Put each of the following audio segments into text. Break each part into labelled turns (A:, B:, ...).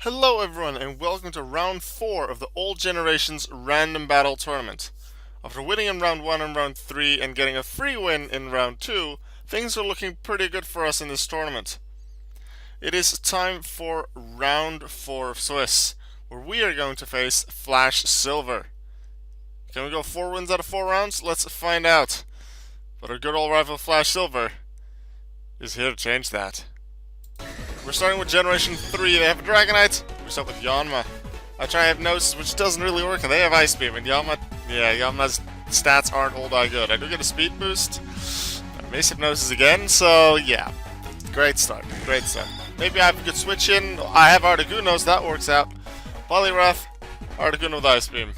A: Hello everyone and welcome to round 4 of the Old Generations Random Battle Tournament. After winning in round 1 and round 3 and getting a free win in round 2, things are looking pretty good for us in this tournament. It is time for round 4 of Swiss, where we are going to face Flash Silver. Can we go 4 wins out of 4 rounds? Let's find out. But our good old rival Flash Silver is here to change that. We're starting with Generation 3. They have a Dragonite. We start with Yanma. I try Hypnosis, which doesn't really work, and they have Ice Beam. And Yanma's stats aren't all that good. I do get a speed boost. I miss Hypnosis again, so yeah. Great start. Great start. Maybe I could switch in. I have Articuno, so that works out. Poliwrath, Articuno with Ice Beam.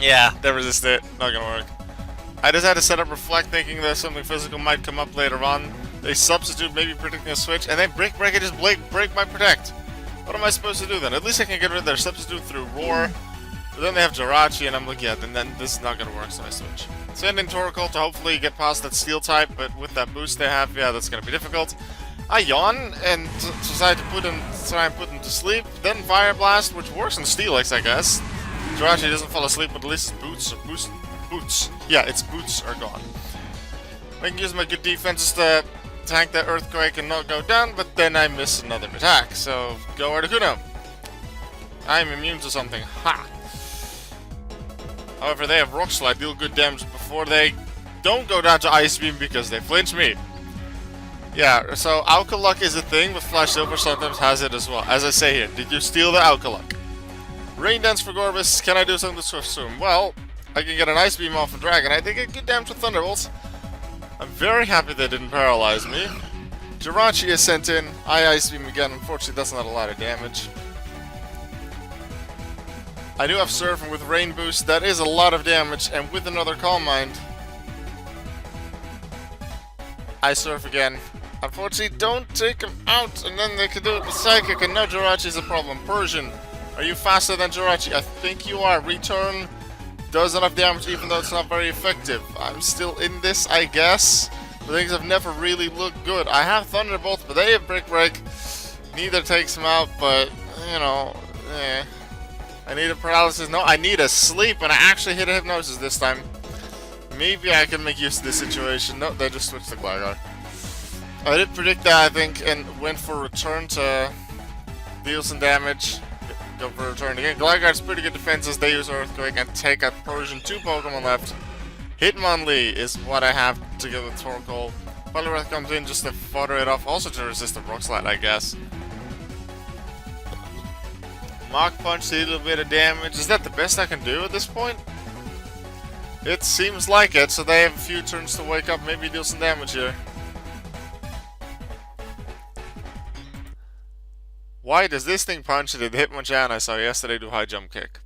A: Yeah, they resist it. Not gonna work. I just had to set up Reflect, thinking that something physical might come up later on. They substitute, maybe predicting a switch, and then Break and just break my Protect. What am I supposed to do then? At least I can get rid of their substitute through Roar. But then they have Jirachi, and I'm like, yeah, then this is not gonna work, so I switch. Send in Torkoal to hopefully get past that Steel type, but with that boost they have, yeah, that's gonna be difficult. I yawn and decide to try and put him to sleep. Then Fire Blast, which works on Steelix, I guess. Jirachi doesn't fall asleep, but at least his boots. Yeah, its boots are gone. I can use my good defenses to tank that Earthquake and not go down, but then I miss another attack, so go Articuno. I'm immune to something. Ha! However, they have Rock Slide, deal good damage before they don't go down to Ice Beam because they flinch me. Yeah, so Alkaluk is a thing, but Flash Silver sometimes has it as well. As I say here, did you steal the Alkaluk? Rain Dance for Gorbis, can I do something to Swift Swim? Well, I can get an Ice Beam off a Dragon. I think I get good damage with Thunderbolts. I'm very happy they didn't paralyze me. Jirachi is sent in. I Ice Beam again. Unfortunately, that's not a lot of damage. I do have Surf, and with Rain Boost, that is a lot of damage. And with another Calm Mind, I Surf again. Unfortunately, don't take him out, and then they can do it with Psychic, and no, Jirachi's a problem. Persian, are you faster than Jirachi? I think you are. Return does enough damage even though it's not very effective. I'm still in this, I guess. But things have never really looked good. I have Thunderbolt, but they have Brick Break. Neither takes him out, but, you know, I need a Paralysis. No, I need a Sleep, and I actually hit a Hypnosis this time. Maybe I can make use of this situation. No, they just switched to Gligar. I did predict that, I think, and went for Return to deal some damage. Go for a return again. Gligar's pretty good defenses. They use Earthquake and take out Persian. 2 Pokemon left. Hitmonlee is what I have to get with Torkoal. Poliwrath comes in just to fodder it off. Also to resist the Rock Slide, I guess. Mach Punch, a little bit of damage. Is that the best I can do at this point? It seems like it, so they have a few turns to wake up. Maybe deal some damage here. Why does this thing punch the Hitmonchan I saw yesterday do High Jump Kick?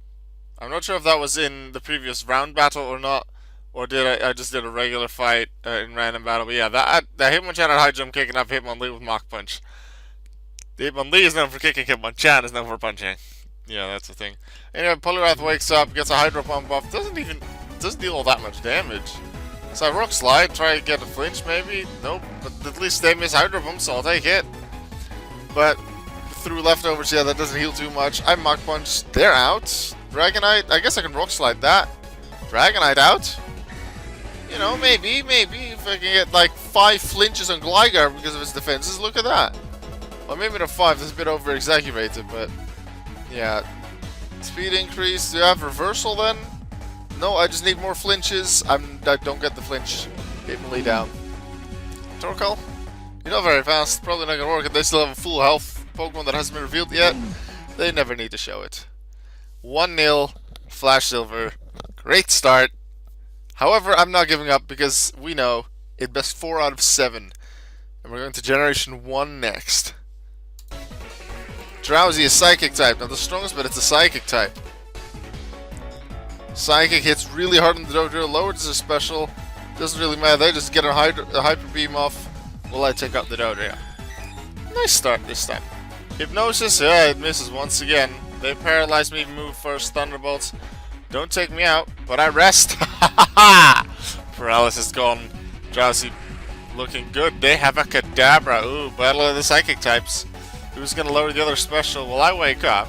A: I'm not sure if that was in the previous round battle or not, or did I just did a regular fight in random battle. But yeah, that Hitmonchan had High Jump Kick, and I've Hitmonlee with Mach Punch. The Hitmonlee is known for kicking, Hitmonchan is known for punching. Yeah, that's the thing. Anyway, Poliwrath wakes up, gets a Hydro Pump buff, doesn't deal all that much damage. So I Rock Slide, try to get a flinch maybe. Nope, but at least they miss Hydro Pump, so I'll take it. But through leftovers, yeah, that doesn't heal too much. I Mach Punch, they're out. Dragonite, I guess I can Rock Slide that. Dragonite out? You know, maybe, if I can get like 5 flinches on Gligar because of his defenses, look at that. Well, maybe not 5, that's a bit over exaggerated, but yeah. Speed increase, do I have reversal then? No, I just need more flinches. I don't get the flinch. Hitmonlee down. Torkoal? You're not very fast, probably not gonna work, and they still have a full health Pokemon that hasn't been revealed yet. They never need to show it. 1-0, Flash Silver. Great start. However, I'm not giving up because we know it best 4 out of 7. And we're going to Generation 1 next. Drowsy is Psychic type. Not the strongest, but it's a Psychic type. Psychic hits really hard on the Dojo. Lowers is special. Doesn't really matter. They just get a Hyper Beam off while I take out the Dojo. Nice start this time. Hypnosis, yeah, it misses once again. They paralyze me, move first, Thunderbolts. Don't take me out, but I rest. Paralysis gone. Drowsy looking good. They have a Kadabra. Ooh, battle of the Psychic types. Who's gonna lower the other special? Well, I wake up.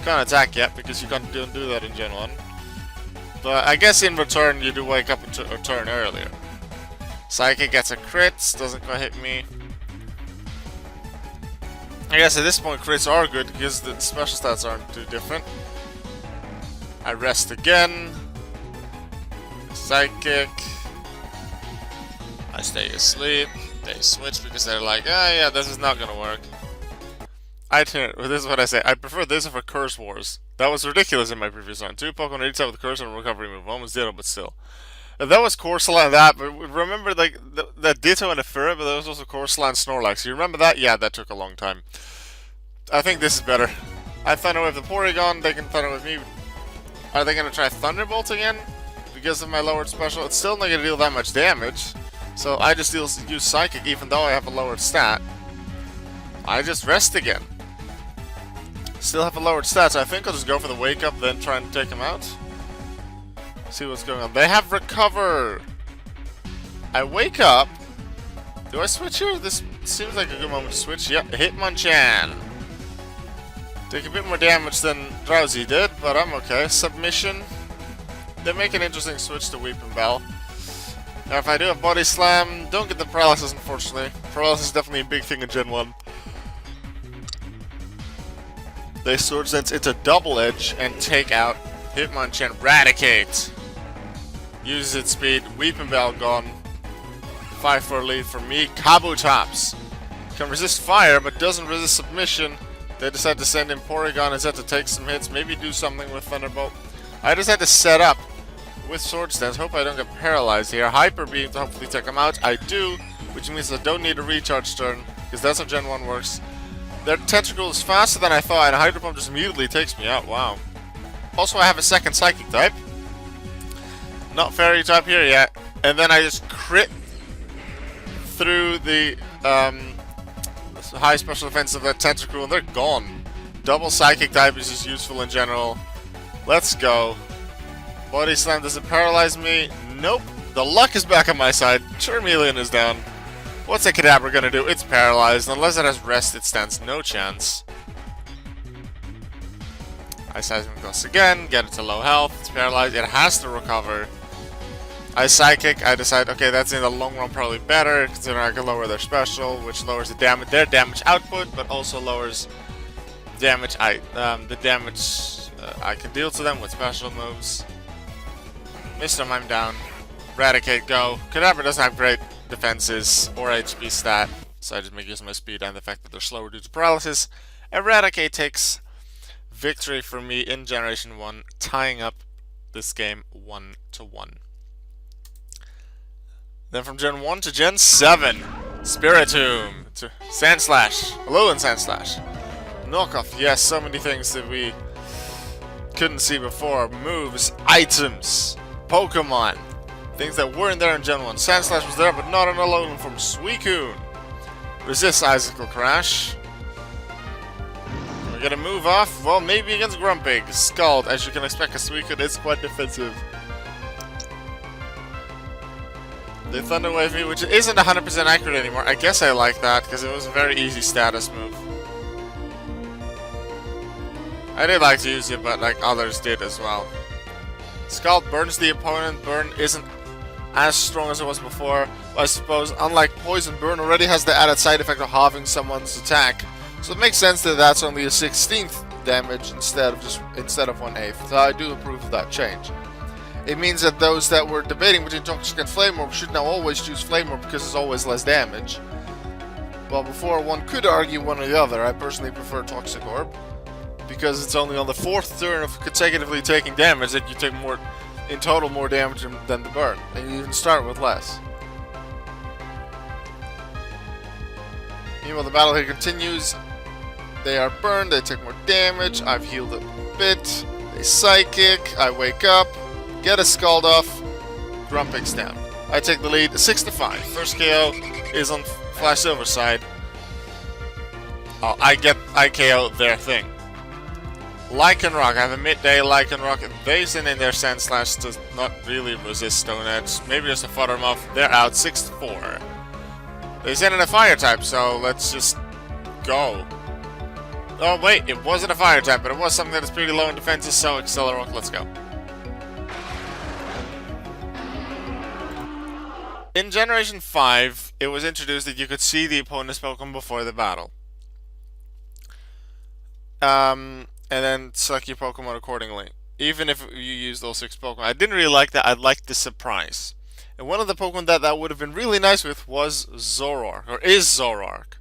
A: Can't attack yet because you can't do that in Gen 1. But I guess in return you do wake up a turn earlier. Psychic gets a crit, doesn't quite hit me. I guess at this point crits are good because the special stats aren't too different. I rest again. Psychic. I stay asleep. They switch because they're like, ah, yeah, this is not gonna work. This is what I say. I prefer this over Curse Wars. That was ridiculous in my previous run. 2 Pokemon 87 with Curse and recovery move. 1 was Ditto, but still. That was Corsola and that, but remember like that Ditto and Ephira, but there was also Corsola and Snorlax. You remember that? Yeah, that took a long time. I think this is better. I Thunder Wave the Porygon, they can Thunder Wave me. Are they gonna try Thunderbolt again? Because of my lowered special? It's still not gonna deal that much damage. So I just use Psychic even though I have a lowered stat. I just rest again. Still have a lowered stat, so I think I'll just go for the Wake Up, then try and take him out. See what's going on. They have Recover! I wake up. Do I switch here? This seems like a good moment to switch. Yep, Hitmonchan. Take a bit more damage than Drowsy did, but I'm okay. Submission. They make an interesting switch to Weeping Bell. Now if I do have Body Slam, don't get the Paralysis unfortunately. Paralysis is definitely a big thing in Gen 1. They Sword Dance into Double Edge and take out Hitmonchan. Raticate. Uses its speed. Weeping Bell gone. 5 for a lead for me. Kabutops. Can resist fire but doesn't resist submission. They decide to send in Porygon instead to take some hits. Maybe do something with Thunderbolt. I just had to set up with Sword Stance. Hope I don't get paralyzed here. Hyper Beam to hopefully take them out. I do, which means I don't need a recharge turn because that's how Gen 1 works. Their Tentacle is faster than I thought, and Hydro Pump just immediately takes me out. Wow. Also, I have a second Psychic type. Not Fairy type here yet. And then I just crit through the high special defense of that Tentacle, and they're gone. Double Psychic type is just useful in general. Let's go. Body Slam, does it paralyze me? Nope. The luck is back on my side. Charmeleon is down. What's a Kadabra gonna do? It's paralyzed. Unless it has rest, it stands no chance. I Seismic Toss again, get it to low health. It's paralyzed. It has to recover. I Psychic. I decide, okay, that's in the long run probably better, considering I can lower their special, which lowers their damage output, but also lowers damage the damage I can deal to them with special moves. Miss them, I'm down. Raticate, go. Kadabra doesn't have great defenses or HP stat, so I just make use of my speed and the fact that they're slower due to paralysis. Eradicate takes victory for me in Generation 1, tying up this game 1-1. Then from Gen 1 to Gen 7, Spiritomb to Sandslash, Alolan Sandslash, Knockoff, yes, so many things that we couldn't see before. Moves, items, Pokemon. Things that weren't there in Gen 1. Sandslash was there, but not on Alolan from Suicune. Resist Icicle Crash. We're gonna move off. Well, maybe against Grumpig. Scald, as you can expect, a Suicune is quite defensive. They Thunder Wave me, which isn't 100% accurate anymore. I guess I like that, because it was a very easy status move. I did like to use it, but like others did as well. Scald burns the opponent. Burn isn't as strong as it was before. But I suppose, unlike Poison, Burn already has the added side effect of halving someone's attack. So it makes sense that that's only a 16th damage instead of 1/8. So I do approve of that change. It means that those that were debating between Toxic and Flame Orb should now always choose Flame Orb because it's always less damage. Well, before one could argue one or the other, I personally prefer Toxic Orb, because it's only on the 4th turn of consecutively taking damage that you take more, in total, more damage than the burn, and you even start with less. Meanwhile, the battle here continues. They are burned, they take more damage, I've healed a bit, they Psychic, I wake up, get a Scald off, Grumpig's down. I take the lead, 6-5. First KO is on Flash Silver's side. Oh, I KO their thing. Lycanroc, I have a midday Lycanroc. They send in their Sandslash to not really resist Stone Edge. Maybe just to fodder them off. They're out 6-4. They send in a Fire type, so let's just go. Oh wait, it wasn't a fire type, but it was something that's pretty low in defenses, so Accelerock, let's go. In Generation 5, it was introduced that you could see the opponent's Pokemon before the battle. And then select your Pokemon accordingly, even if you use those 6 Pokemon. I didn't really like that. I liked the surprise. And one of the Pokemon that would have been really nice with was Zoroark, or is Zoroark.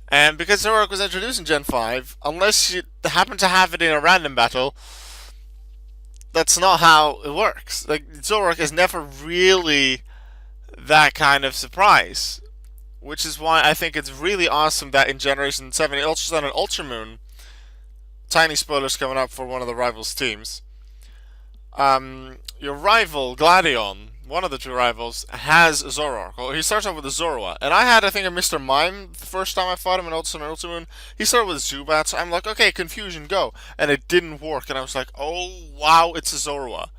A: And because Zoroark was introduced in Gen 5, unless you happen to have it in a random battle, that's not how it works. Like, Zoroark is never really that kind of surprise. Which is why I think it's really awesome that in Generation 7, Ultra Sun and Ultra Moon, tiny spoilers coming up for one of the rivals' teams, your rival, Gladion, one of the 2 rivals, has Zoroark. Well, he starts off with a Zorua. And I had, I think, a Mr. Mime the first time I fought him in Ultra Sun and Ultra Moon. He started with Zubat, so I'm like, okay, confusion, go. And it didn't work, and I was like, oh, wow, it's a Zorua.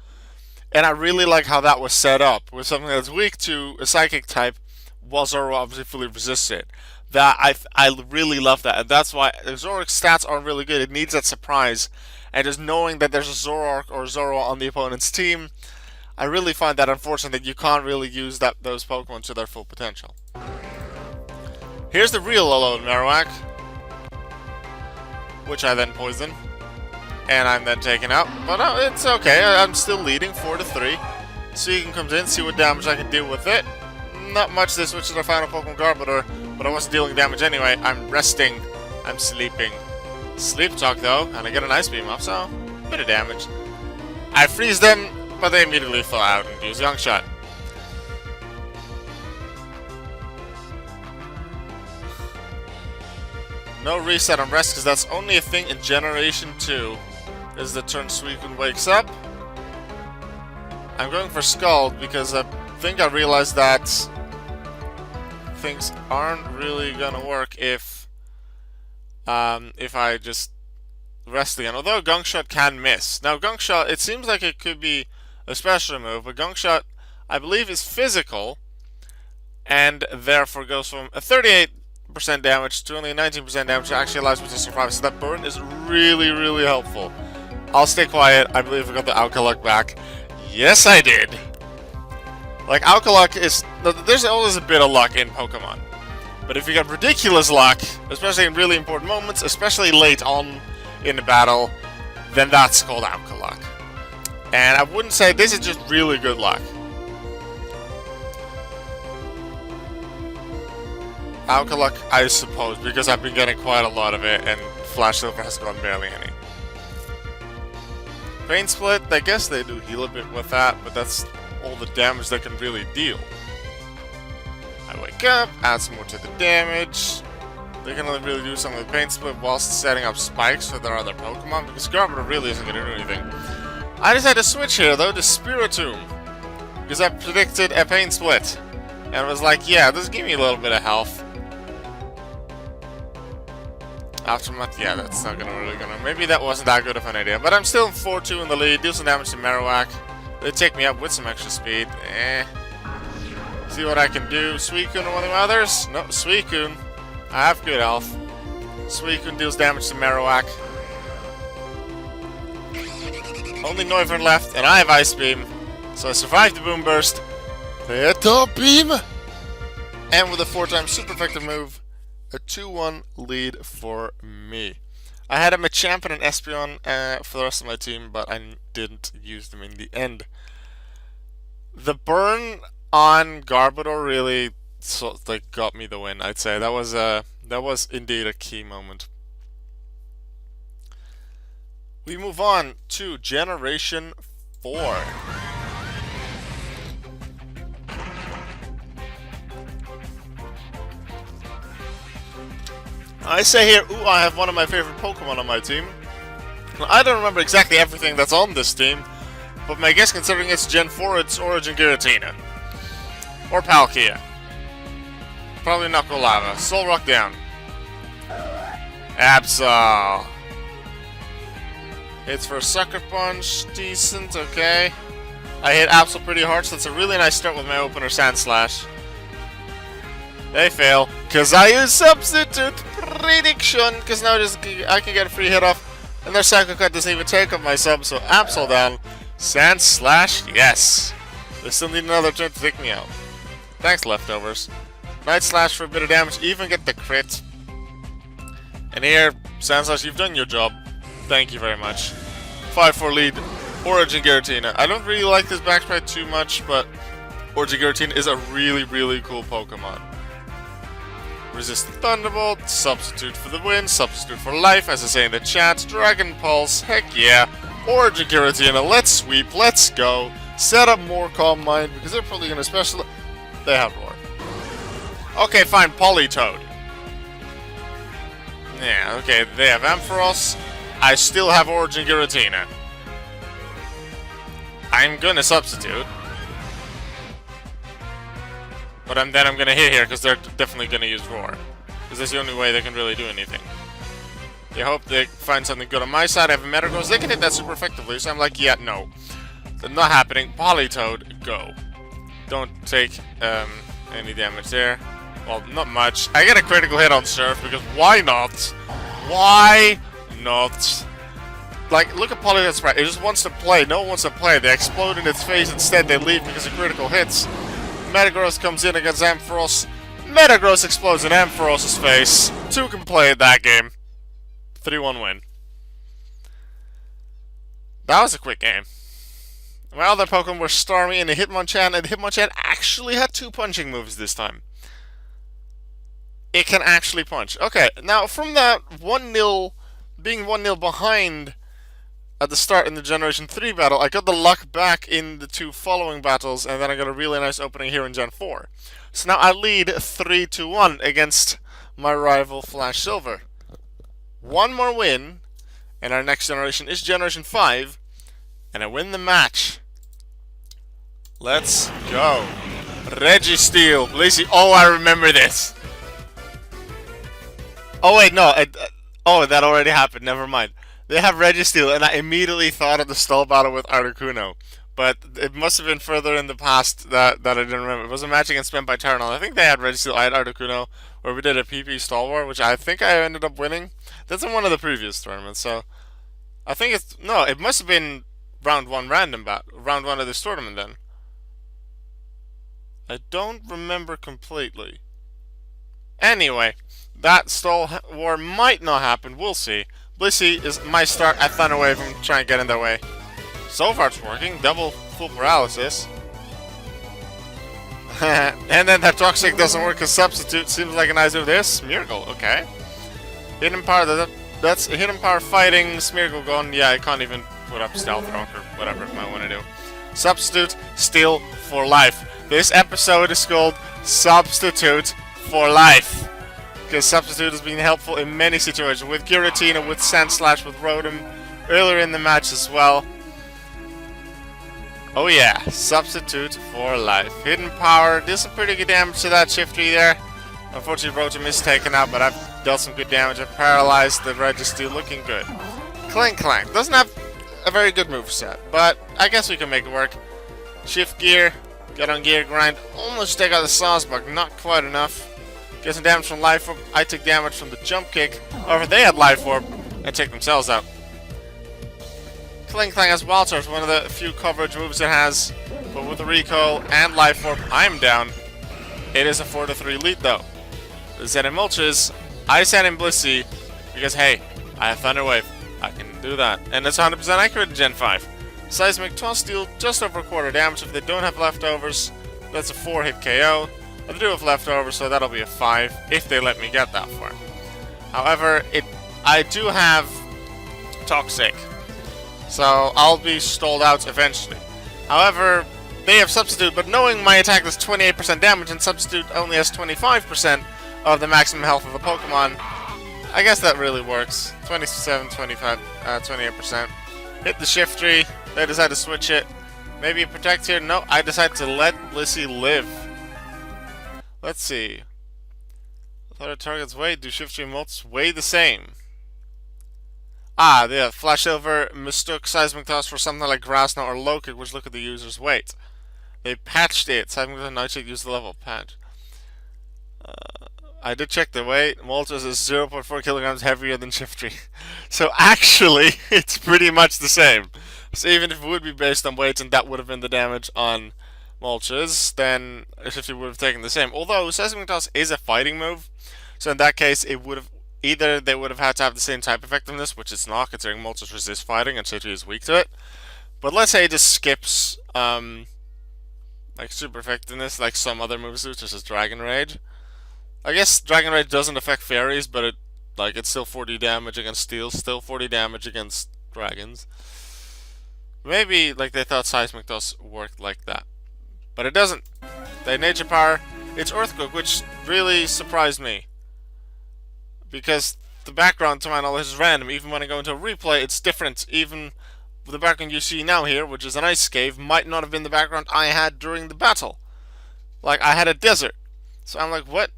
A: And I really like how that was set up, with something that's weak to a Psychic type, while Zorua obviously fully resists it. That I really love that, and that's why Zoroark's stats aren't really good. It needs that surprise, and just knowing that there's a Zoroark or Zorua on the opponent's team, I really find that unfortunate that you can't really use those Pokemon to their full potential. Here's the real Alolan Marowak, which I then poison, and I'm then taken out. But it's okay. I'm still leading 4-3. Suicune comes in, see what damage I can do with it. Not much. They switched to their final Pokemon Garbodor, but I wasn't dealing damage anyway. I'm resting. I'm sleeping. Sleep Talk though, and I get an Ice Beam off, so a bit of damage. I freeze them, but they immediately thaw out and use Young Shot. No reset on rest, because that's only a thing in Generation 2. Is the turn Suicune wakes up. I'm going for Scald because I think I realized that things aren't really gonna work if I just rest again. Although Gunk Shot can miss. Now Gunk Shot, it seems like it could be a special move, but Gunk Shot, I believe, is physical, and therefore goes from a 38% damage to only 19% damage. It actually allows me to survive. So that burn is really, really helpful. I'll stay quiet. I believe I got the Alkaluck back. Yes, I did. Like, Alkaluck is... There's always a bit of luck in Pokemon. But if you got ridiculous luck, especially in really important moments, especially late on in the battle, then that's called Alkaluck. And I wouldn't say this is just really good luck. Alkaluck, I suppose, because I've been getting quite a lot of it, and Flash Silver has gotten barely any. Pain Split, I guess they do heal a bit with that, but that's all the damage they can really deal. I wake up, add some more to the damage. They can only really do something with Pain Split whilst setting up spikes for their other Pokemon, because Garbodor really isn't going to do anything. I decided to switch here, though, to Spiritomb, because I predicted a Pain Split. And I was like, yeah, this give me a little bit of health. Aftermath, yeah, that's not really gonna... Maybe that wasn't that good of an idea. But I'm still 4-2 in the lead, do some damage to Marowak. They take me up with some extra speed. See what I can do. Suicune or one of the others? No, Suicune. I have good health. Suicune deals damage to Marowak. Only Noivern left, and I have Ice Beam. So I survived the Boom Burst. Fatal Beam! And with a 4-time super effective move, a 2-1 lead for me. I had a Machamp and an Espeon for the rest of my team, but I didn't use them in the end. The burn on Garbodor really got me the win, I'd say. That was indeed a key moment. We move on to Generation 4. I say here, ooh, I have one of my favorite Pokemon on my team. Now, I don't remember exactly everything that's on this team, but my guess, considering it's Gen 4, it's Origin Giratina. Or Palkia. Probably Knuckle Lava. Solrock down. Absol. It's for Sucker Punch. Decent, okay. I hit Absol pretty hard, so that's a really nice start with my opener Sand Slash. They fail. Because I use Substitute Prediction. Because now I can get a free hit off. And their Psycho Cut doesn't even take up my sub. So Absol down. Sandslash, yes. They still need another turn to take me out. Thanks, Leftovers. Night Slash for a bit of damage. Even get the crit. And here, Sandslash, you've done your job. Thank you very much. 5-4 lead. Origin Giratina. I don't really like this backpack too much, but Origin Giratina is a really, really cool Pokemon. Resist Thunderbolt, Substitute for the win, Substitute for life, as I say in the chat, Dragon Pulse, heck yeah. Origin Giratina, let's sweep, let's go. Set up more Calm Mind, because they're probably going to special... They have Roar. Okay, fine, Politoed. Yeah, okay, they have Ampharos. I still have Origin Giratina. I'm gonna substitute. But then I'm gonna hit here because they're definitely gonna use Roar. Because that's the only way they can really do anything. They hope they find something good on my side. I have a Metagross. They can hit that super effectively. So I'm like, yeah, no. That's not happening. Politoed, go. Don't take any damage there. Well, not much. I get a critical hit on Surf because why not? Why not? Like, look at Politoed's sprite. It just wants to play. No one wants to play. They explode in its face. Instead, they leave because of critical hits. Metagross comes in against Ampharos. Metagross explodes in Ampharos' face. 2 can play that game. 3-1 win. That was a quick game. My other Pokemon were Starmie and a Hitmonchan, and Hitmonchan actually had 2 punching moves this time. It can actually punch. Okay, now from that 1-0, being 1-0 behind at the start in the Generation 3 battle, I got the luck back in the 2 following battles, and then I got a really nice opening here in Gen 4. So now I lead 3-1 against my rival Flash Silver. 1 more win, and our next generation is Generation 5, and I win the match. Let's go. Registeel, Blissey. Oh, I remember this. Oh wait, no. Oh, that already happened. Never mind. They have Registeel, and I immediately thought of the stall battle with Articuno. But it must have been further in the past that I didn't remember. It was a match against Spent by Terranol. I think they had Registeel, I had Articuno, where we did a PP stall war, which I think I ended up winning. That's in one of the previous tournaments, so... I think it's... No, it must have been round 1 round 1 of this tournament then. I don't remember completely. Anyway, that stall war might not happen. We'll see. Blissey is my start at Thunder Wave and try and get in their way. So far it's working. Double full paralysis. And then that Toxic doesn't work as substitute. Seems like a nice move there. Smeargle, okay. Hidden Power, that's Hidden Power fighting. Smeargle gone. Yeah, I can't even put up Stealth Rock or whatever if I want to do. Substitute, Steel for life. This episode is called Substitute for Life. Because Substitute has been helpful in many situations. With Giratina, with Sandslash, with Rotom. Earlier in the match as well. Oh yeah, Substitute for Life. Hidden Power, did some pretty good damage to that Shiftry there. Unfortunately, Rotom is taken out, but I've dealt some good damage. I've paralyzed the Registeel, looking good. Clank Clank, doesn't have a very good moveset, but I guess we can make it work. Shift Gear, get on Gear Grind, almost take out the Sawsbuck, not quite enough. Get some damage from Life Orb, I took damage from the Jump Kick. However, they had Life Orb and take themselves out. Clang Clang has Wild Charge, one of the few coverage moves it has, but with the Recoil and Life Orb, I'm down. It is a 4-3 lead though. The Zedimulches, I sent in Blissey because hey, I have Thunder Wave. I can do that. And it's 100% accurate in Gen 5. Seismic Toss deal just over a quarter damage if they don't have leftovers. That's a 4-hit KO. I do have leftovers, so that'll be a 5 if they let me get that far. However, I do have Toxic, so I'll be stalled out eventually. However, they have Substitute, but knowing my attack does 28% damage and Substitute only has 25% of the maximum health of the Pokemon, I guess that really works. 27, 25, 28%. Hit the Shiftry. They decide to switch it. Maybe a Protect here. No, I decide to let Blissey live. Let's see. Other targets weigh. Do Shiftry molts weigh the same? Ah, yeah. Flash Silver mistook Seismic Toss for something like Grass Knot or Low Kick, which look at the user's weight. They patched it. Seismic Toss Nightshade used the level patch. I did check the weight. Moltres is 0.4 kilograms heavier than Shiftry. So actually, it's pretty much the same. So even if it would be based on weights and that would have been the damage on Moltres, then Shiftry would have taken the same. Although Seismic Toss is a fighting move, so in that case, it would have either they would have had to have the same type effectiveness, which it's not, considering Moltres resist fighting and Shiftry is weak to it. But let's say it just skips like super effectiveness, like some other moves do, such as Dragon Rage. I guess Dragon Rage doesn't affect fairies, but it's still 40 damage against steel, still 40 damage against dragons. Maybe like they thought Seismic Toss worked like that, but it doesn't. They nature power. It's Earthquake, which really surprised me because the background to my knowledge is random. Even when I go into a replay, it's different. Even the background you see now here, which is an ice cave, might not have been the background I had during the battle. Like I had a desert, so I'm like, what?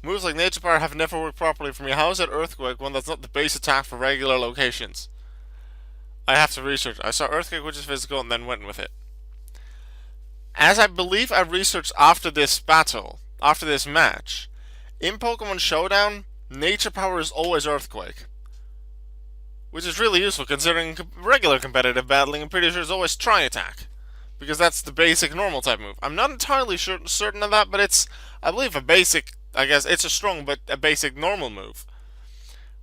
A: Moves like Nature Power have never worked properly for me. How is it Earthquake when that's not the base attack for regular locations? I have to research. I saw Earthquake, which is physical, and then went with it. As I believe I researched after this battle, after this match, in Pokemon Showdown, Nature Power is always Earthquake. Which is really useful considering regular competitive battling, I'm pretty sure it's always Tri Attack. Because that's the basic normal type move. I'm not entirely certain of that, but it's, I believe, a basic, I guess, it's a strong but a basic normal move.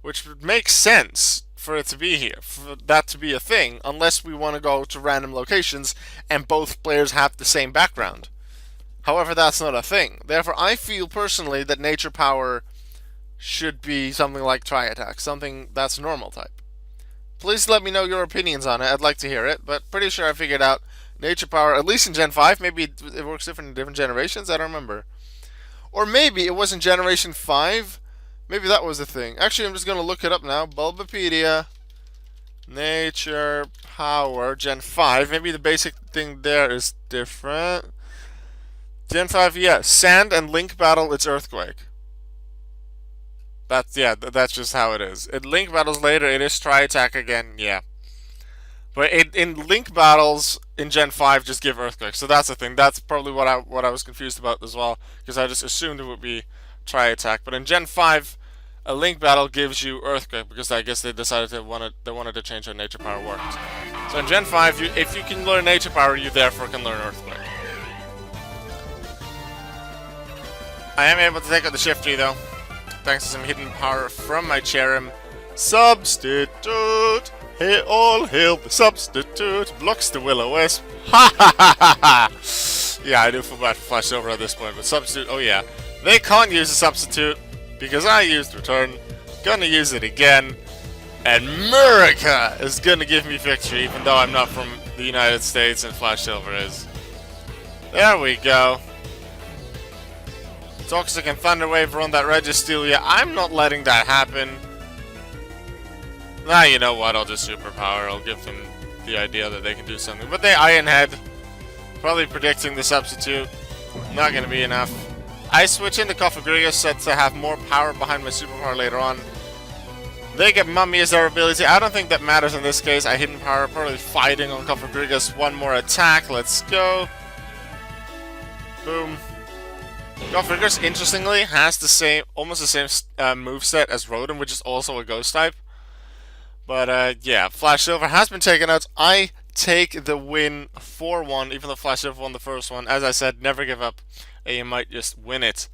A: Which makes sense for it to be here, for that to be a thing, unless we want to go to random locations and both players have the same background. However, that's not a thing. Therefore, I feel personally that Nature Power should be something like Tri Attack, something that's normal type. Please let me know your opinions on it. I'd like to hear it, but pretty sure I figured out Nature Power, at least in Gen 5. Maybe it works different in different generations. I don't remember. Or maybe it was in Generation 5. Maybe that was the thing. Actually, I'm just going to look it up now. Bulbapedia, Nature Power, Gen 5. Maybe the basic thing there is different. Gen 5, yeah. Sand and Link Battle, it's Earthquake. That's just how it is. In Link Battles later, it is Tri Attack again, yeah. But in Link Battles in Gen 5, just give Earthquake. So that's the thing. That's probably what I was confused about as well, because I just assumed it would be Tri Attack. But in Gen 5, a Link Battle gives you Earthquake, because I guess they decided they wanted to change how Nature Power worked. So in Gen 5, if you can learn Nature Power, you therefore can learn Earthquake. I am able to take out the Shiftry though, thanks to some hidden power from my Cherrim. Substitute! Hey, all hail the substitute! Blocks the Will-O-Wisp. Ha ha ha ha ha! Yeah, I do feel bad for Flash Silver at this point, but substitute, oh yeah. They can't use a substitute, because I used Return. Gonna use it again. And Murica is gonna give me victory, even though I'm not from the United States and Flash Silver is. There we go. Toxic and Thunder Wave run that Registeel. Yeah, I'm not letting that happen. Nah, you know what? I'll just Superpower. I'll give them the idea that they can do something. But they Iron Head. Probably predicting the substitute. Not gonna be enough. I switch into Cofagrigus set to have more power behind my Superpower later on. They get Mummy as their ability. I don't think that matters in this case. I hidden power. Probably fighting on Cofagrigus. One more attack. Let's go. Boom. Cofagrigus, interestingly, has the same, almost the same moveset as Rotom, which is also a Ghost type. But yeah, Flash Silver has been taken out. I take the win 4-1, even though Flash Silver won the first one. As I said, never give up, and you might just win it.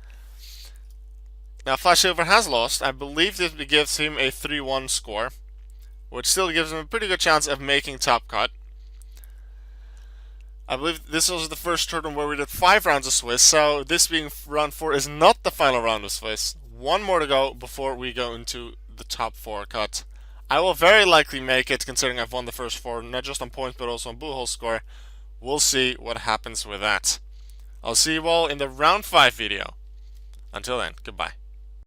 A: Now, Flash Silver has lost. I believe this gives him a 3-1 score, which still gives him a pretty good chance of making top cut. I believe this was the first tournament where we did 5 rounds of Swiss, so this being round 4 is not the final round of Swiss. One more to go before we go into the top 4 cut. I will very likely make it, considering I've won the first 4, not just on points, but also on Bullhole score. We'll see what happens with that. I'll see you all in the round 5 video. Until then, goodbye.